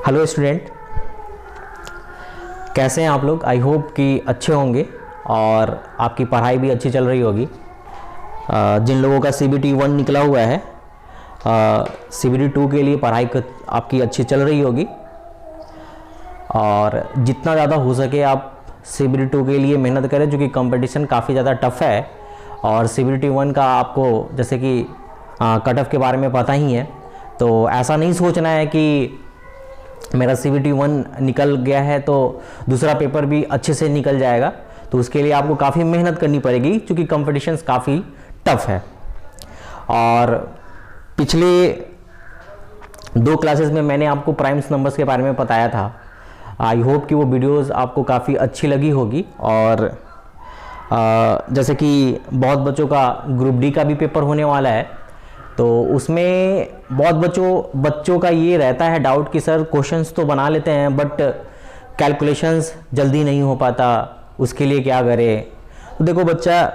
Hello student, कैसे हैं आप लोग। आई होप कि अच्छे होंगे और आपकी पढ़ाई भी अच्छी चल रही होगी। जिन लोगों का CBT 1 निकला हुआ है, CBT 2 के लिए पढ़ाई आपकी अच्छी चल रही होगी और जितना ज़्यादा हो सके आप CBT 2 के लिए मेहनत करें, जो कि कंपटीशन काफ़ी ज़्यादा टफ है। और CBT 1 का आपको जैसे कि कट ऑफ के बारे में पता ही है, तो ऐसा नहीं सोचना है कि मेरा CBT 1 निकल गया है तो दूसरा पेपर भी अच्छे से निकल जाएगा। तो उसके लिए आपको काफ़ी मेहनत करनी पड़ेगी, क्योंकि कंपटीशन काफ़ी टफ है। और पिछले 2 क्लासेस में मैंने आपको प्राइम्स नंबर्स के बारे में बताया था। आई होप कि वो वीडियोस आपको काफ़ी अच्छी लगी होगी। और जैसे कि बहुत बच्चों का ग्रुप डी का भी पेपर होने वाला है, तो उसमें बहुत बच्चों का ये रहता है डाउट कि सर क्वेश्चंस तो बना लेते हैं बट कैलकुलेशंस जल्दी नहीं हो पाता, उसके लिए क्या करें। तो देखो बच्चा,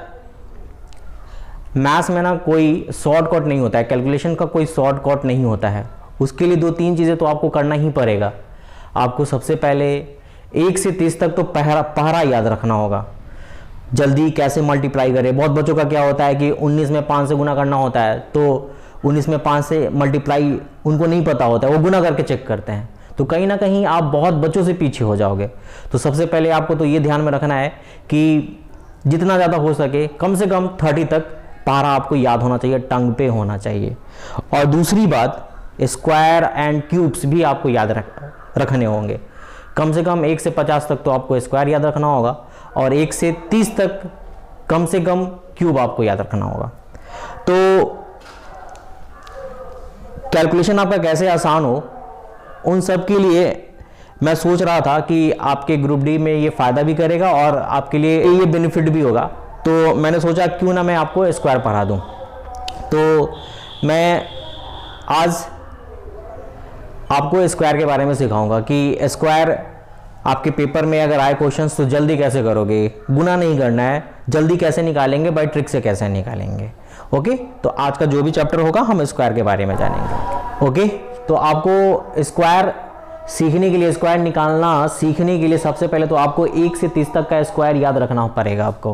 मैथ्स में ना कोई शॉर्टकट नहीं होता है, कैलकुलेशन का कोई शॉर्टकट नहीं होता है। उसके लिए 2-3 चीज़ें तो आपको करना ही पड़ेगा। आपको सबसे पहले 1 से 30 तक तो पहरा याद रखना होगा। जल्दी कैसे मल्टीप्लाई करें। बहुत बच्चों का क्या होता है कि 19 में 5 से गुना करना होता है, तो 19 में 5 से मल्टीप्लाई उनको नहीं पता होता है, वो गुना करके चेक करते हैं। तो कहीं ना कहीं आप बहुत बच्चों से पीछे हो जाओगे। तो सबसे पहले आपको तो ये ध्यान में रखना है कि जितना ज़्यादा हो सके कम से कम 30 तक पहरा आपको याद होना चाहिए, टंग पे होना चाहिए। और दूसरी बात, स्क्वायर एंड क्यूब्स भी आपको याद रखने होंगे। कम से कम 1 से 50 तक तो आपको स्क्वायर याद रखना होगा और 1 से 30 तक कम से कम क्यूब आपको याद रखना होगा। तो कैलकुलेशन आपका कैसे आसान हो, उन सब के लिए मैं सोच रहा था कि आपके ग्रुप डी में ये फ़ायदा भी करेगा और आपके लिए ये बेनिफिट भी होगा। तो मैंने सोचा क्यों ना मैं आपको स्क्वायर पढ़ा दूं। तो मैं आज आपको स्क्वायर के बारे में सिखाऊंगा कि स्क्वायर आपके पेपर में अगर आए क्वेश्चंस तो जल्दी कैसे करोगे, गुना नहीं करना है, जल्दी कैसे निकालेंगे, बाय ट्रिक से कैसे निकालेंगे। ओके, तो आज का जो भी चैप्टर होगा हम स्क्वायर के बारे में जानेंगे। ओके, तो आपको स्क्वायर सीखने के लिए, स्क्वायर निकालना सीखने के लिए सबसे पहले तो आपको 1 से 30 तक का स्क्वायर याद रखना पड़ेगा आपको,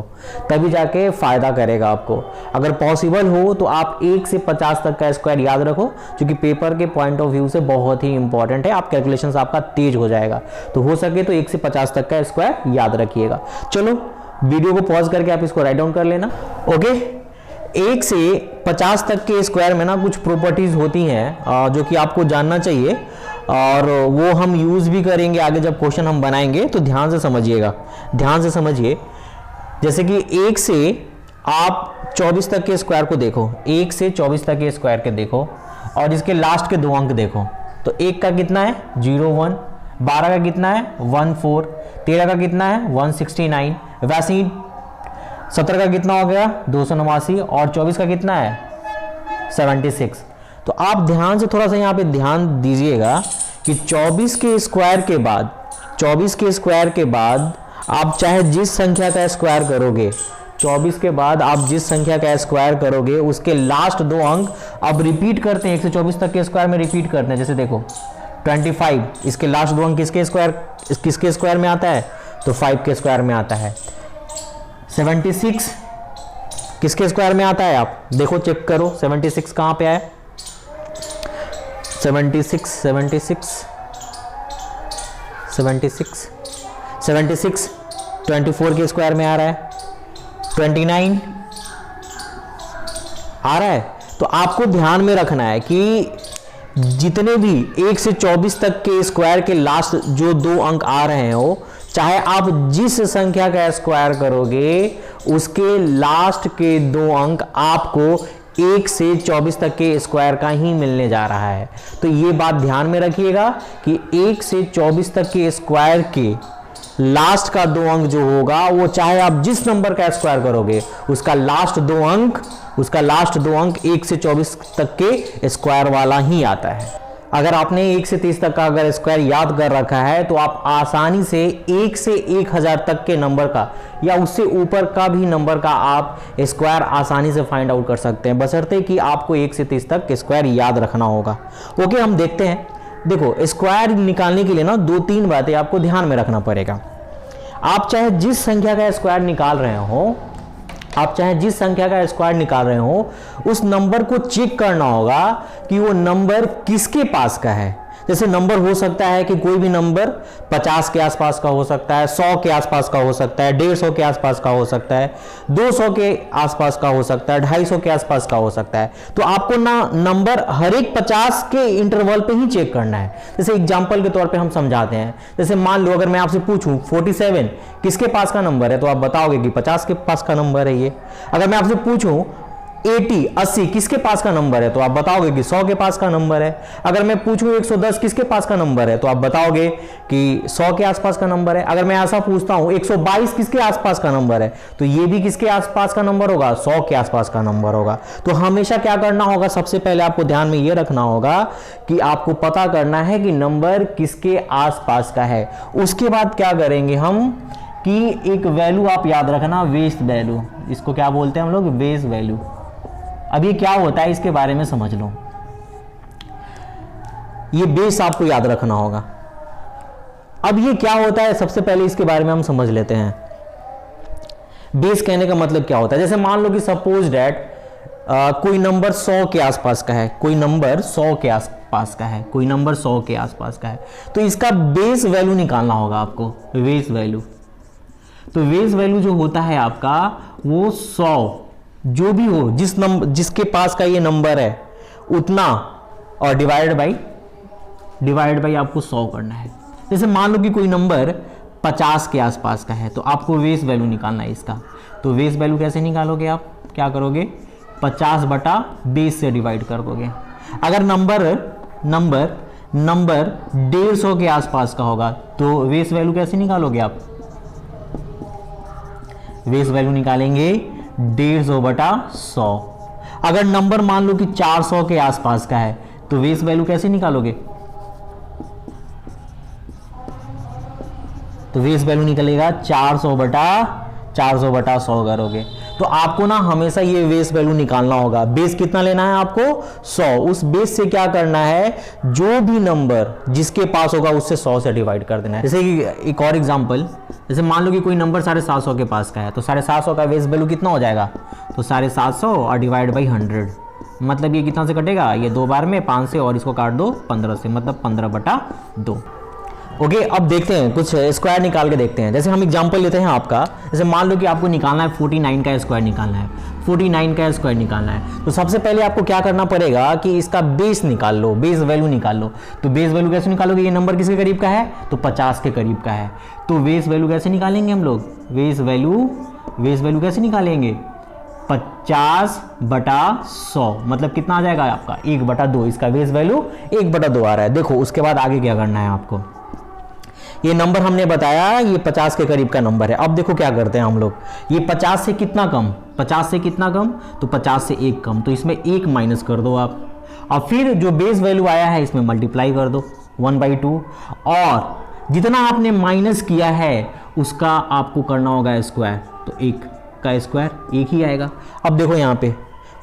तभी जाके फ़ायदा करेगा आपको। अगर पॉसिबल हो तो आप 1 से 50 तक का स्क्वायर याद रखो, क्योंकि पेपर के पॉइंट ऑफ व्यू से बहुत ही इंपॉर्टेंट है। आप कैलकुलेशंस आपका तेज हो जाएगा। तो हो सके तो 1 से 50 तक का स्क्वायर याद रखिएगा। चलो वीडियो को पॉज करके आप इसको राइट डाउन कर लेना। ओके, 1 से 50 तक के स्क्वायर में ना कुछ प्रॉपर्टीज़ होती हैं जो कि आपको जानना चाहिए और वो हम यूज़ भी करेंगे आगे जब क्वेश्चन हम बनाएंगे। तो ध्यान से समझिएगा, ध्यान से समझिए। जैसे कि 1 से आप 24 तक के स्क्वायर को देखो, 1 से 24 तक के स्क्वायर के देखो और इसके लास्ट के 2 अंक देखो। तो 1 का कितना है 01, 12 का कितना है 14, 13 का कितना है 169, वैसे ही 17 का कितना हो गया 289 और 24 का कितना है 76। तो आप ध्यान से थोड़ा सा यहाँ पे ध्यान दीजिएगा कि 24 के स्क्वायर के बाद आप चाहे जिस संख्या का स्क्वायर करोगे, 24 के बाद आप जिस संख्या का स्क्वायर करोगे उसके लास्ट 2 अंक अब रिपीट करते हैं। 1 से 24 तक के स्क्वायर में रिपीट करते हैं। जैसे देखो 25, इसके लास्ट 2 अंक किसके स्क्वायर में आता है, तो 5 के स्क्वायर में आता है। 76 किसके स्क्वायर में आता है, आप देखो चेक करो 76 कहाँ पे है। 76 24 के स्क्वायर में आ रहा है, 29 आ रहा है। तो आपको ध्यान में रखना है कि जितने भी 1 से 24 तक के स्क्वायर के लास्ट जो 2 अंक आ रहे हो, चाहे आप जिस संख्या का स्क्वायर करोगे उसके लास्ट के 2 अंक आपको 1 से 24 तक के स्क्वायर का ही मिलने जा रहा है। तो ये बात ध्यान में रखिएगा कि 1 से 24 तक के स्क्वायर के लास्ट का 2 अंक जो होगा, वो चाहे आप जिस नंबर का स्क्वायर करोगे उसका लास्ट 2 अंक 1 से 24 तक के स्क्वायर वाला ही आता है। अगर आपने 1 से 30 तक का अगर स्क्वायर याद कर रखा है तो आप आसानी से 1 से 1000 तक के नंबर का या उससे ऊपर का भी नंबर का आप स्क्वायर आसानी से फाइंड आउट कर सकते हैं, बशर्ते कि आपको 1 से 30 तक स्क्वायर याद रखना होगा। ओके, हम देखते हैं देखो स्क्वायर निकालने के लिए ना 2-3 बातें आपको ध्यान में रखना पड़ेगा। आप चाहे जिस संख्या का स्क्वायर निकाल रहे हो, आप चाहे जिस संख्या का स्क्वायर निकाल रहे हो, उस नंबर को चेक करना होगा कि वो नंबर किसके पास का है। जैसे नंबर हो सकता है कि कोई भी नंबर 50 के आसपास का हो सकता है, 100 के आसपास का हो सकता है, 150 के आसपास का हो सकता है, 200 के आसपास का हो सकता है, 250 के आसपास का हो सकता है। तो आपको ना नंबर हर एक 50 के इंटरवल पे ही चेक करना है। जैसे एग्जांपल के तौर पे हम समझाते हैं। जैसे मान लो अगर मैं आपसे पूछूं 47 किसके पास का नंबर है, तो आप बताओगे कि 50 के पास का नंबर है ये। अगर मैं आपसे पूछूं 80 किसके पास का नंबर है, तो आप बताओगे कि 100 के पास का नंबर है। अगर मैं पूछूं 110 किसके पास का नंबर है, तो आप बताओगे कि 100 के आसपास का नंबर है। अगर मैं ऐसा पूछता हूं 122 किसके आसपास का नंबर है, तो ये भी किसके आसपास का नंबर होगा, 100 के आसपास का नंबर होगा। तो हमेशा क्या करना होगा, सबसे पहले आपको ध्यान में ये रखना होगा कि आपको पता करना है कि नंबर किसके आसपास का है। उसके बाद क्या करेंगे हम कि एक वैल्यू आप याद रखना, बेस वैल्यू। इसको क्या बोलते हैं हम लोग, बेस वैल्यू। अब ये क्या होता है इसके बारे में समझ लो। ये बेस आपको याद रखना होगा। अब ये क्या होता है, सबसे पहले इसके बारे में हम समझ लेते हैं। बेस कहने का मतलब क्या होता है। जैसे मान लो कि सपोज डैट कोई नंबर 100 के आसपास का है, कोई नंबर 100 के आसपास का है, कोई नंबर 100 के आसपास का है, तो इसका बेस वैल्यू निकालना होगा आपको, बेस वैल्यू। तो बेस वैल्यू जो होता है आपका वो 100 जो भी हो, जिसके पास का ये नंबर है उतना, और डिवाइड बाई आपको 100 करना है। जैसे मान लो कि कोई नंबर 50 के आसपास का है, तो आपको बेस वैल्यू निकालना है इसका। तो बेस वैल्यू कैसे निकालोगे, आप क्या करोगे, 50 बटा बेस से डिवाइड कर दोगे। अगर नंबर 150 के आसपास का होगा, तो बेस वैल्यू कैसे निकालोगे आप, बेस वैल्यू निकालेंगे 150 बटा 100। अगर नंबर मान लो कि 400 के आसपास का है, तो बेस वैल्यू कैसे निकालोगे, तो बेस वैल्यू निकलेगा 400 बटा 100 करोगे। तो आपको ना हमेशा ये बेस वैल्यू निकालना होगा। बेस कितना लेना है आपको, 100। उस बेस से क्या करना है, जो भी नंबर जिसके पास होगा उससे 100 से डिवाइड कर देना है। जैसे कि एक और एग्जांपल, जैसे मान लो कि कोई नंबर 750 के पास का है, तो 750 का बेस वैल्यू कितना हो जाएगा, तो 750 और डिवाइड बाई 100, मतलब ये कितना से कटेगा, ये 2 बार में 5 से, और इसको काट दो 15 से, मतलब 15 बटा 2। ओके, अब देखते हैं कुछ स्क्वायर निकाल के देखते हैं। जैसे हम एग्जांपल लेते हैं आपका, जैसे मान लो कि आपको निकालना है 49 का स्क्वायर निकालना है, 49 का स्क्वायर निकालना है। तो सबसे पहले आपको क्या करना पड़ेगा कि इसका बेस निकाल लो, बेस वैल्यू निकाल लो। तो बेस वैल्यू कैसे निकालोगे, ये नंबर किसके करीब का है, तो 50 के करीब का है। तो बेस वैल्यू कैसे निकालेंगे हम लोग, बेस वैल्यू कैसे निकालेंगे, 50 बटा 100, मतलब कितना आ जाएगा आपका 1 बटा 2। इसका बेस वैल्यू 1 बटा 2 आ रहा है। देखो उसके बाद आगे क्या करना है आपको, ये नंबर हमने बताया ये 50 के करीब का नंबर है। अब देखो क्या करते हैं हम लोग, ये 50 से कितना कम, 50 से कितना कम, तो 50 से 1 कम, तो इसमें 1 माइनस कर दो आप, और फिर जो बेस वैल्यू आया है इसमें मल्टीप्लाई कर दो 1/2, और जितना आपने माइनस किया है उसका आपको करना होगा स्क्वायर, तो 1 का स्क्वायर 1 ही आएगा। अब देखो यहाँ पे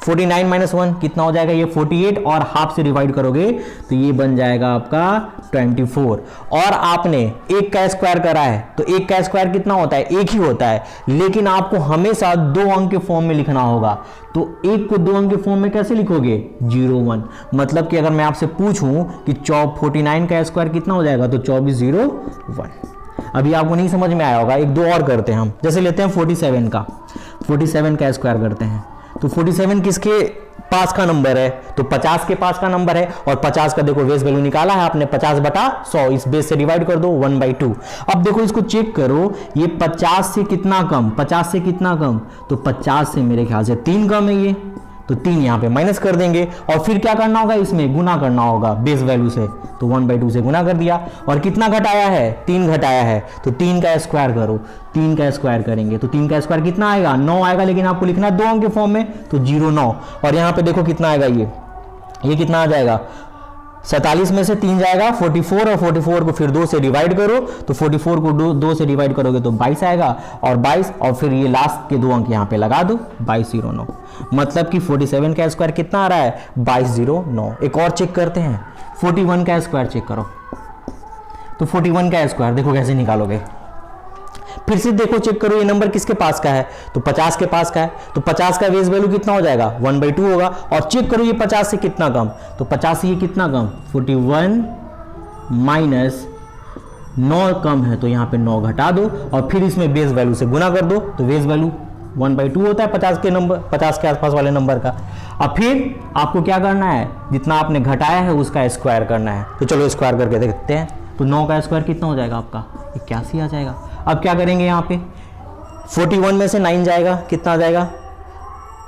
49 माइनस 1 कितना हो जाएगा, ये 48, और हाफ से डिवाइड करोगे तो ये बन जाएगा आपका 24। और आपने 1 का स्क्वायर करा है, तो 1 का स्क्वायर कितना होता है, 1 ही होता है, लेकिन आपको हमेशा 2 अंक के फॉर्म में लिखना होगा। तो 1 को 2 अंक के फॉर्म में कैसे लिखोगे, 01। मतलब कि अगर मैं आपसे पूछूं कि 49 का स्क्वायर कितना हो जाएगा, तो 2401। अभी आपको नहीं समझ में आया होगा, 1-2 और करते हैं हम। जैसे लेते हैं 47 का स्क्वायर करते हैं, तो 47 किसके पास का नंबर है, तो 50 के पास का नंबर है, और 50 का देखो बेस वैल्यू निकाला है आपने 50 बटा 100, इस बेस से डिवाइड कर दो 1/2। अब देखो इसको चेक करो, ये 50 से कितना कम, 50 से कितना कम, तो 50 से मेरे ख्याल से 3 कम है ये, तो 3 यहाँ पे माइनस कर देंगे, और फिर क्या करना होगा, इसमें गुना करना होगा बेस वैल्यू से, तो 1/2 से गुना कर दिया, और कितना घटाया है, 3 घटाया है, तो 3 का स्क्वायर करो, 3 का स्क्वायर करेंगे तो 3 का स्क्वायर कितना आएगा, 9 आएगा, लेकिन आपको लिखना है 2 अंक के फॉर्म में, तो 09। और यहाँ पे देखो कितना आएगा, ये कितना आ जाएगा, 47 में से 3 जाएगा 44, और 44 को फिर 2 से डिवाइड करो, तो 44 को 2 से डिवाइड करोगे तो 22 आएगा, और 22, और फिर ये लास्ट के 2 अंक यहाँ पे लगा दो 2209। मतलब कि 47 का स्क्वायर कितना आ रहा है, 2209। एक और चेक करते हैं 41 का स्क्वायर चेक करो। तो 41 का स्क्वायर देखो कैसे निकालोगे। फिर से देखो चेक करो ये नंबर किसके पास का है, तो 50 के पास का है। तो 50 का बेस वैल्यू कितना हो जाएगा 1/2 होगा। और चेक करो ये 50 से कितना कम, तो 50 से ये कितना कम 41 माइनस 9 कम है, तो यहाँ पे 9 घटा दो और फिर इसमें बेस वैल्यू से गुना कर दो। तो बेस वैल्यू 1/2 होता है 50 के नंबर, 50 के आसपास वाले नंबर का। अब फिर आपको क्या करना है, जितना आपने घटाया है उसका स्क्वायर करना है। तो चलो स्क्वायर करके देखते हैं। तो 9 का स्क्वायर कितना हो जाएगा आपका 81 आ जाएगा। अब क्या करेंगे यहाँ पे 41 में से 9 जाएगा, कितना आ जाएगा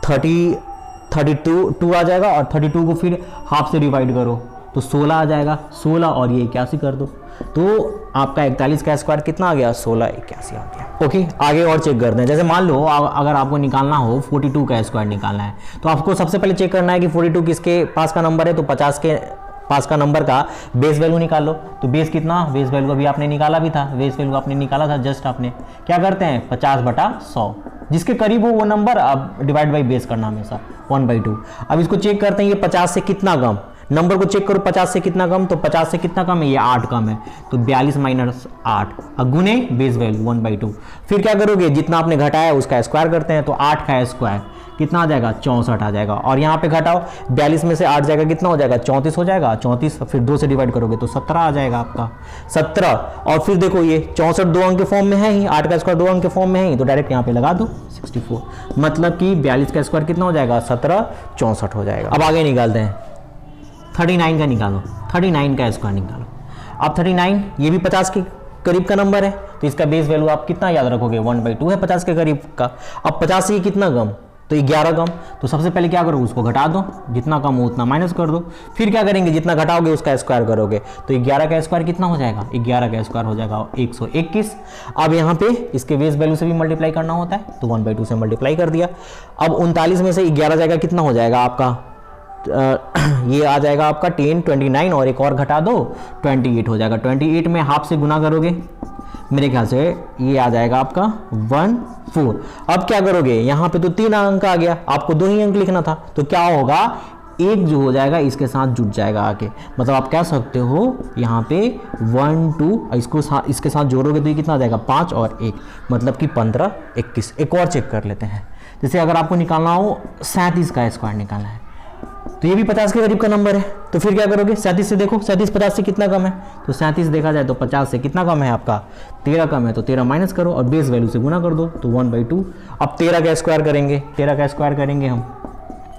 32 आ जाएगा। और 32 को फिर हाफ से डिवाइड करो तो 16 आ जाएगा। 16 और ये 81 कर दो, तो आपका 41 का स्क्वायर कितना आ गया 16 81 आ गया। ओके, आगे और चेक करते हैं। जैसे मान लो अगर आपको निकालना हो 42 का स्क्वायर निकालना है, तो आपको सबसे पहले चेक करना है कि 42 किसके पास का नंबर है। तो 50 के पास का नंबर का बेस वैल्यू निकाल लो। तो बेस कितना, बेस वैल्यू अभी आपने निकाला भी था, बेस वैल्यू आपने निकाला था जस्ट। आपने क्या करते हैं 50/100, जिसके करीब हो वो नंबर अब डिवाइड बाई बेस करना हमेशा 1/2। अब इसको चेक करते हैं ये 50 से कितना कम, नंबर को चेक करो 50 से कितना कम। तो 50 से कितना कम है, ये 8 कम है, तो 42 माइनस 8 गुने बेस वैल्यू 1/2। फिर क्या करोगे, जितना आपने घटाया है उसका स्क्वायर करते हैं। तो 8 का स्क्वायर कितना आ जाएगा 64 आ जाएगा। और यहाँ पे घटाओ 42 में से 8 जाएगा, कितना हो जाएगा 34 हो जाएगा। 34 फिर 2 से डिवाइड करोगे तो 17 आ जाएगा आपका 17। और फिर देखो ये 64 2 अंक के फॉर्म में है ही, 8 का स्क्वायर 2 अंक के फॉर्म में है ही, तो डायरेक्ट यहाँ पे लगा दो 64। मतलब कि 42 का स्क्वायर कितना हो जाएगा 17 64 हो जाएगा। अब आगे निकालते हैं 39 का निकालो, 39 का स्क्वायर निकालो। अब 39 ये भी 50 के करीब का नंबर है, तो इसका बेस वैल्यू आप कितना याद रखोगे 1/2 है 50 के करीब का। अब 50 से ये कितना कम, तो 11 कम। तो सबसे पहले क्या करो उसको घटा दो, जितना कम हो उतना माइनस कर दो। फिर क्या करेंगे, जितना घटाओगे उसका स्क्वायर करोगे। तो 11 का स्क्वायर कितना हो जाएगा, 11 का स्क्वायर हो जाएगा 121। अब यहाँ पे इसके बेस वैल्यू से भी मल्टीप्लाई करना होता है, तो 1/2 से मल्टीप्लाई कर दिया। अब 39 में से 11 जाएगा, कितना हो जाएगा आपका ये आ जाएगा आपका 10 29 और एक और घटा दो 28 हो जाएगा। 28 में हाफ से गुना करोगे, मेरे ख्याल से ये आ जाएगा आपका 14। अब क्या करोगे, यहाँ पे तो 3 अंक आ गया, आपको 2 ही अंक लिखना था। तो क्या होगा, एक जो हो जाएगा इसके साथ जुड़ जाएगा आके। मतलब आप कह सकते हो यहाँ पे 1 2 इसके साथ जोड़ोगे तो ये कितना आ जाएगा 5 और 1, मतलब कि 15 21। एक और चेक कर लेते हैं। जैसे अगर आपको निकालना हो 37 का स्क्वायर निकालना है, तो ये भी 50 के करीब का नंबर है। तो फिर क्या करोगे 37 से देखो, 37 50 से कितना कम है, तो 37 देखा जाए तो 50 से कितना कम है आपका 13 कम है। तो 13 माइनस करो और बेस वैल्यू से गुना कर दो, तो 1/2। अब 13 का स्क्वायर करेंगे, 13 का स्क्वायर करेंगे हम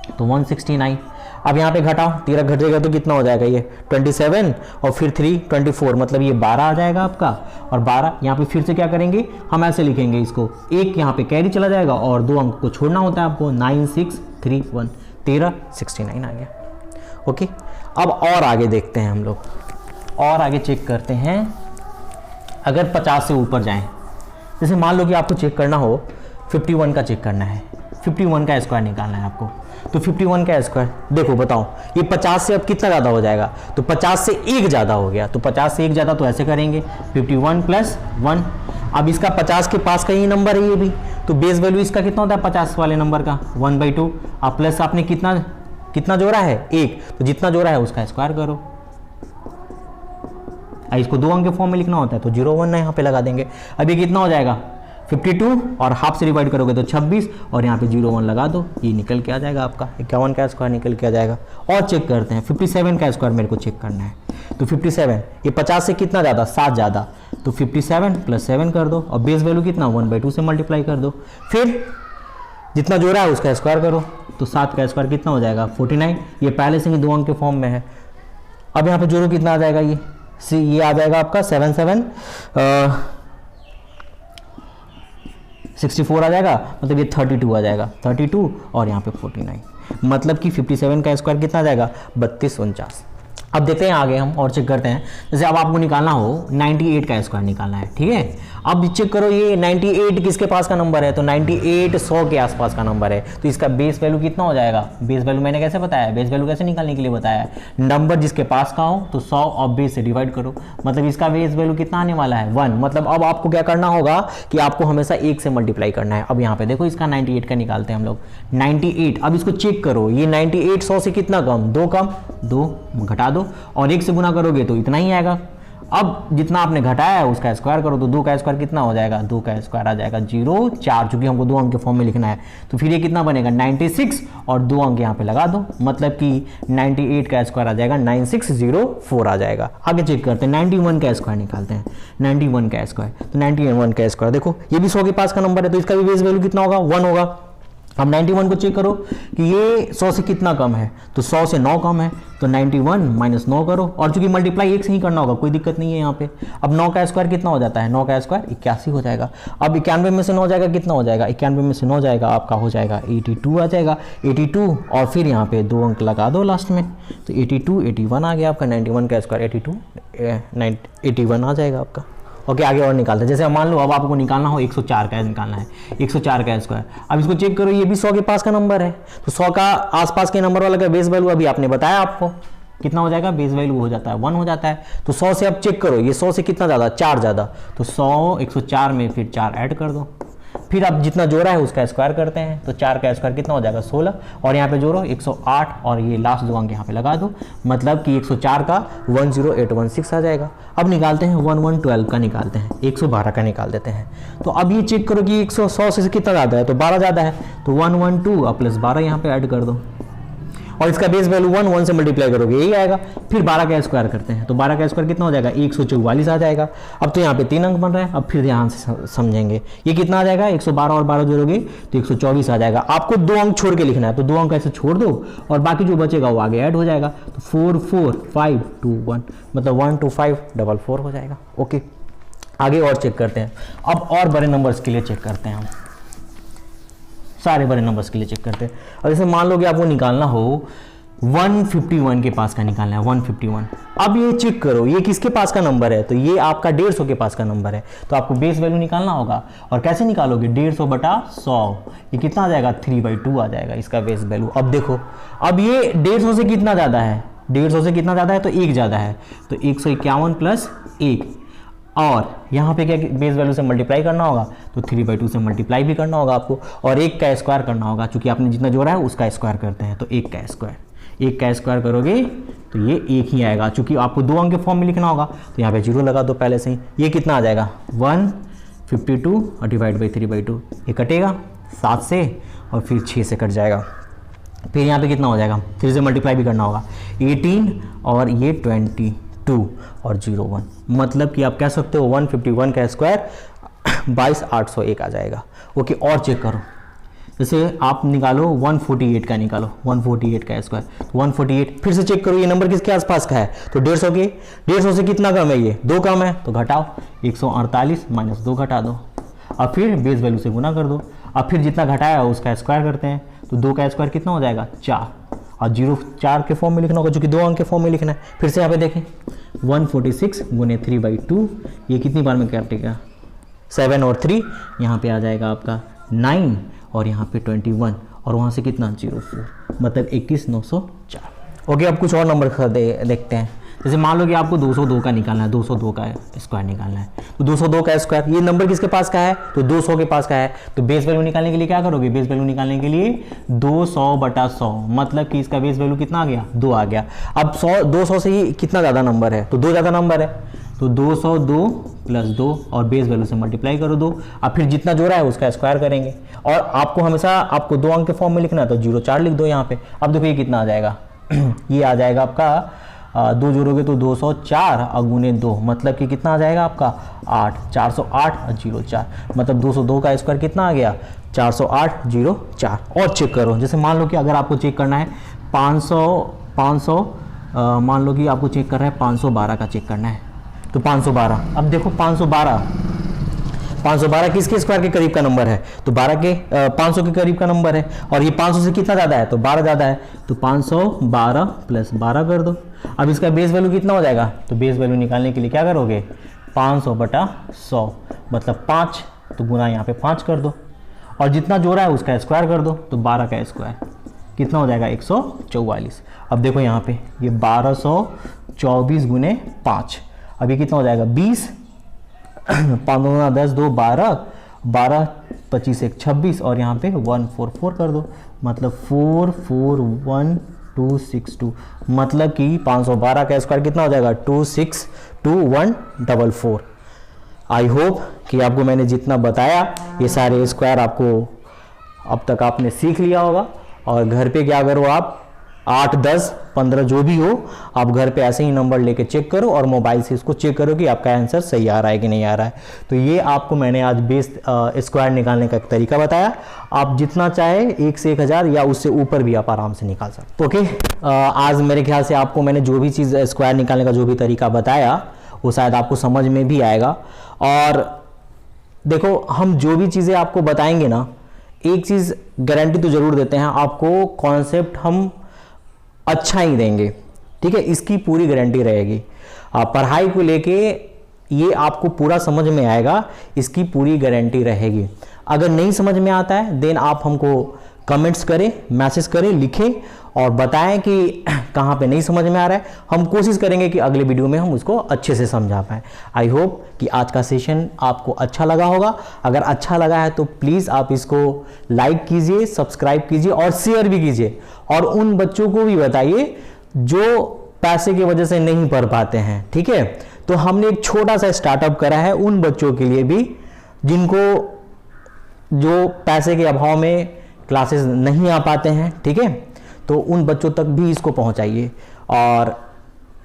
तो 169। अब यहाँ पे घटाओ, 13 घटेगा तो कितना हो जाएगा ये 27 और फिर 3 24, मतलब ये 12 आ जाएगा आपका। और 12 यहाँ पे फिर से क्या करेंगे, हम ऐसे लिखेंगे इसको, एक यहाँ पे कैरी चला जाएगा और 2 अंक को छोड़ना होता है आपको। 9 6 3 1 13 69 आ गया। ओके, अब और आगे देखते हैं हम लोग, और आगे चेक करते हैं। अगर 50 से ऊपर जाएं, जैसे मान लो कि आपको चेक करना हो 51 का चेक करना है, 51 का स्क्वायर निकालना है आपको। तो 51 का स्क्वायर देखो, बताओ ये 50 से अब कितना ज़्यादा हो जाएगा, तो 50 से 1 ज़्यादा हो गया। तो 50 से 1 ज़्यादा, तो ऐसे करेंगे 51 + 1। अब इसका 50 के पास का ही नंबर है ये भी, तो बेस वैल्यू इसका कितना होता है 50 वाले नंबर का 1/2। अब प्लस आपने कितना जोड़ा है 1, तो जितना जोड़ा है उसका स्क्वायर करो। इसको 2 अंक के फॉर्म में लिखना होता है, तो 0 1 यहाँ पे लगा देंगे। अब ये कितना हो जाएगा 52 और हाफ से डिवाइड करोगे तो 26 और यहाँ पे 0 1 लगा दो, ये निकल के आ जाएगा आपका 51 का स्क्वायर निकल के आ जाएगा। और चेक करते हैं 57 का स्क्वायर मेरे को चेक करना है। तो 57 ये 50 से कितना ज़्यादा 7 ज़्यादा, तो 57 + 7 कर दो और बेस वैल्यू कितना 1/2 से मल्टीप्लाई कर दो। फिर जितना जोड़ा है उसका स्क्वायर करो, तो 7 का स्क्वायर कितना हो जाएगा 49। ये पहले से ही 2 अंक के फॉर्म में है। अब यहाँ पे जोड़ो कितना आ जाएगा, ये आ जाएगा आपका 7 7 64 आ जाएगा, मतलब ये 32 आ जाएगा 32 और यहाँ पे 49, मतलब कि 57 का स्क्वायर कितना आ जाएगा 32 49। अब देखते हैं आगे हम और चेक करते हैं। जैसे अब आपको निकालना हो 98 का स्क्वायर निकालना है, ठीक है। अब चेक करो ये 98 किसके पास का नंबर है, तो 98 100 के आसपास का नंबर है। तो इसका बेस वैल्यू कितना हो जाएगा, बेस वैल्यू मैंने कैसे बताया, बेस वैल्यू कैसे निकालने के लिए बताया, नंबर जिसके पास का हो तो 100 और बेस से डिवाइड करो, मतलब इसका बेस वैल्यू कितना आने वाला है 1। मतलब अब आपको क्या करना होगा कि आपको हमेशा 1 से मल्टीप्लाई करना है। अब यहाँ पे देखो इसका 98 का निकालते हैं हम लोग 98। अब इसको चेक करो, ये 98 100 से कितना कम 2 कम, 2 घटा दो दो और 1 से गुना करोगे तो इतना ही आएगा। अब जितना आपने घटाया है उसका स्क्वायर करो तो 2 का स्क्वायर कितना हो जाएगा, 2 का स्क्वायर आ जाएगा 0 4, चूंकि हमको 2 अंक के फॉर्म में लिखना है तो फिर ये कितना बनेगा 96 और 2 अंक यहाँ पे लगा दो, मतलब कि 98 का स्क्वायर आ जाएगा 9604 आ जाएगा। आगे चेक करते हैं 91 का स्क्वायर निकालते हैं। 91 का स्क्वायर, तो 91 का स्क्वायर देखो ये भी 100 के पास का नंबर है तो इसका भी बेस वैल्यू कितना होगा 1 होगा। अब 91 को चेक करो कि ये 100 से कितना कम है, तो 100 से 9 कम है, तो 91 माइनस 9 करो और चूंकि मल्टीप्लाई 1 से ही करना होगा कोई दिक्कत नहीं है यहाँ पे। अब 9 का स्क्वायर कितना हो जाता है, 9 का स्क्वायर 81 हो जाएगा। अब 91 में से 9 जाएगा कितना हो जाएगा, 91 में से 9 जाएगा आपका हो जाएगा 82 आ जाएगा 82 और फिर यहाँ पे 2 अंक लगा दो लास्ट में, तो 82 81 आ गया आपका। 91 का स्क्वायर 81 आ जाएगा आपका। ओके आगे और निकालते हैं। जैसे मान लो अब आपको निकालना हो 104 का निकालना है, 104 का स्क्वायर। अब इसको चेक करो ये भी 100 के पास का नंबर है, तो 100 का आसपास के नंबर वाला का बेस वैल्यू अभी आपने बताया आपको कितना हो जाएगा, बेस वैल्यू हो जाता है 1 हो जाता है। तो 100 से अब चेक करो ये 100 से कितना ज़्यादा, 4 ज़्यादा, तो 100 104 में फिर 4 ऐड कर दो, फिर अब जितना जोड़ा है उसका स्क्वायर करते हैं, तो 4 का स्क्वायर कितना हो जाएगा 16 और यहाँ पे जोड़ो 108 और ये लास्ट 2 अंक यहाँ पे लगा दो, मतलब कि 104 का 10816 आ जाएगा। अब निकालते हैं 1112 का निकालते हैं, 112 का निकाल देते हैं। तो अब ये चेक करो कि 100 से कितना ज़्यादा है, तो 12 ज़्यादा है, तो 112 और प्लस 12 यहाँ पे ऐड कर दो और इसका बेस वैल्यू 1 से मल्टीप्लाई करोगे यही आएगा। फिर 12 का स्क्वायर करते हैं, तो 12 का स्क्वायर कितना हो जाएगा 144 आ जाएगा। अब तो यहाँ पे 3 अंक बन रहा है, अब फिर ध्यान से समझेंगे ये कितना आ जाएगा, 112 और 12 जोड़ोगे तो 124 आ जाएगा। आपको 2 अंक छोड़ के लिखना है, तो 2 अंक ऐसे छोड़ दो और बाकी जो बचेगा वो आगे ऐड हो जाएगा, तो 44521 मतलब 12544 हो जाएगा। ओके आगे और चेक करते हैं। अब और बड़े नंबर्स के लिए चेक करते हैं हम, सारे बड़े नंबर्स के लिए चेक करते हैं। और जैसे मान लो कि आपको निकालना हो 151 के पास का निकालना है 151। अब ये चेक करो ये किसके पास का नंबर है, तो ये आपका 150 के पास का नंबर है, तो आपको बेस वैल्यू निकालना होगा। और कैसे निकालोगे, 150 बटा 100, ये कितना आ जाएगा 3/2 आ जाएगा इसका बेस वैल्यू। अब देखो अब ये 150 से कितना ज़्यादा है, 150 से कितना ज़्यादा है, तो 1 ज़्यादा है, तो 151 प्लस 1 और यहाँ पे क्या बेस वैल्यू से मल्टीप्लाई करना होगा, तो 3/2 से मल्टीप्लाई भी करना होगा आपको और 1 का स्क्वायर करना होगा, क्योंकि आपने जितना जोड़ा है उसका स्क्वायर करते हैं, तो 1 का स्क्वायर करोगे तो ये 1 ही आएगा। चूंकि आपको 2 अंक के फॉर्म में लिखना होगा तो यहाँ पे 0 लगा दो पहले से ही। ये कितना आ जाएगा 152 और डिवाइड बाई 3/2, ये कटेगा 7 से और फिर 6 से कट जाएगा। फिर यहाँ पे कितना हो जाएगा, 3 से मल्टीप्लाई भी करना होगा, 18 और ये 22 और 01, मतलब कि आप कह सकते हो 151 का स्क्वायर 22801 आ जाएगा। ओके और चेक करो, जैसे आप निकालो 148 का निकालो, 148 का स्क्वायर, 148 फिर से चेक करो ये नंबर किसके आसपास का है, तो 150 से कितना कम है, ये 2 कम है, तो घटाओ 148 माइनस 2 घटा दो, अब फिर बेस वैल्यू से गुना कर दो, अब फिर जितना घटाया है उसका स्क्वायर करते हैं, तो 2 का स्क्वायर कितना हो जाएगा 4 और 4 के फॉर्म में लिखना होगा, जो कि 2 अंक के फॉर्म में लिखना है। फिर से यहाँ पे देखें 146 गुने 3/2, ये कितनी बार में कटेगा 7 और 3, यहाँ पे आ जाएगा आपका 9 और यहाँ पे 21 और वहाँ से कितना 04, मतलब 21904। ओके अब कुछ और नंबर देखते हैं। जैसे मान लो कि आपको 202 का निकालना है, 202 का स्क्वायर निकालना है, तो 202 का स्क्वायर ये नंबर किसके पास का है, तो 200 के पास का है, तो बेस वैल्यू निकालने के लिए क्या करोगे, बेस वैल्यू निकालने के लिए 200 बटा 100, मतलब कि इसका बेस वैल्यू कितना आ गया 2 आ गया। अब 200 से ये कितना ज़्यादा नंबर है, तो 2 ज़्यादा नंबर है, तो 202 प्लस 2 और बेस वैल्यू से मल्टीप्लाई करो 2, अब फिर जितना जोड़ा है उसका स्क्वायर करेंगे और आपको हमेशा आपको 2 अंक के फॉर्म में लिखना है, तो 04 लिख दो यहाँ पे। अब देखो ये कितना आ जाएगा ये आ जाएगा आपका 2 जोड़ोगे तो 204 और गुने 2, मतलब कि कितना आ जाएगा आपका 8, 408 और 04, मतलब 202 का स्क्वायर कितना आ गया 40804। और चेक करो, जैसे मान लो कि अगर आपको चेक करना है 500 मान लो कि आपको चेक करना है 512 का चेक करना है, तो 512, अब देखो 512 किसके स्क्वायर के करीब का नंबर है, तो 500 के करीब का नंबर है और ये 500 से कितना ज़्यादा है, तो 12 ज़्यादा है, तो 512 प्लस 12 कर दो। अब इसका बेस वैल्यू कितना हो जाएगा, तो बेस वैल्यू निकालने के लिए क्या करोगे 500 बटा 100 मतलब 5, तो गुना यहाँ पे 5 कर दो और जितना जोड़ा है उसका स्क्वायर कर दो, तो 12 का स्क्वायर कितना हो जाएगा 144। अब देखो यहाँ पे ये 1224 गुने 5, अभी कितना हो जाएगा 20, 5 10 2 12, 12 25 1 26 और यहाँ पे 144 कर दो, मतलब 4412 262, मतलब कि 512 का स्क्वायर कितना हो जाएगा 262144। आई होप कि आपको मैंने जितना बताया ये सारे स्क्वायर आपको अब तक आपने सीख लिया होगा। और घर पे क्या करो आप 8, 10, 15 जो भी हो, आप घर पे ऐसे ही नंबर लेके चेक करो और मोबाइल से इसको चेक करो कि आपका आंसर सही आ रहा है कि नहीं आ रहा है। तो ये आपको मैंने आज बेस स्क्वायर निकालने का एक तरीका बताया। आप जितना चाहे 1 से 1000 या उससे ऊपर भी आप आराम से निकाल सकते। ओके, आज मेरे ख्याल से आपको मैंने जो भी चीज़ स्क्वायर निकालने का जो भी तरीका बताया वो शायद आपको समझ में भी आएगा। और देखो, हम जो भी चीज़ें आपको बताएंगे ना, एक चीज़ गारंटी तो ज़रूर देते हैं, आपको कॉन्सेप्ट हम अच्छा ही देंगे, ठीक है, इसकी पूरी गारंटी रहेगी। पढ़ाई को लेके ये आपको पूरा समझ में आएगा, इसकी पूरी गारंटी रहेगी। अगर नहीं समझ में आता है देन आप हमको कमेंट्स करें, मैसेज करें, लिखें और बताएं कि कहाँ पे नहीं समझ में आ रहा है। हम कोशिश करेंगे कि अगले वीडियो में हम उसको अच्छे से समझा पाएँ। आई होप कि आज का सेशन आपको अच्छा लगा होगा। अगर अच्छा लगा है तो प्लीज़ आप इसको लाइक कीजिए, सब्सक्राइब कीजिए और शेयर भी कीजिए। और उन बच्चों को भी बताइए जो पैसे की वजह से नहीं पढ़ पाते हैं, ठीक है। तो हमने एक छोटा सा स्टार्टअप करा है उन बच्चों के लिए भी जिनको जो पैसे के अभाव में क्लासेस नहीं आ पाते हैं, ठीक है। तो उन बच्चों तक भी इसको पहुंचाइए। और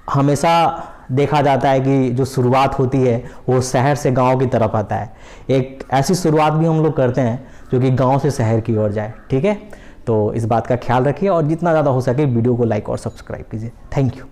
हमेशा देखा जाता है कि जो शुरुआत होती है वो शहर से गांव की तरफ आता है। एक ऐसी शुरुआत भी हम लोग करते हैं जो कि गांव से शहर की ओर जाए, ठीक है। तो इस बात का ख्याल रखिए और जितना ज़्यादा हो सके वीडियो को लाइक और सब्सक्राइब कीजिए। Thank you.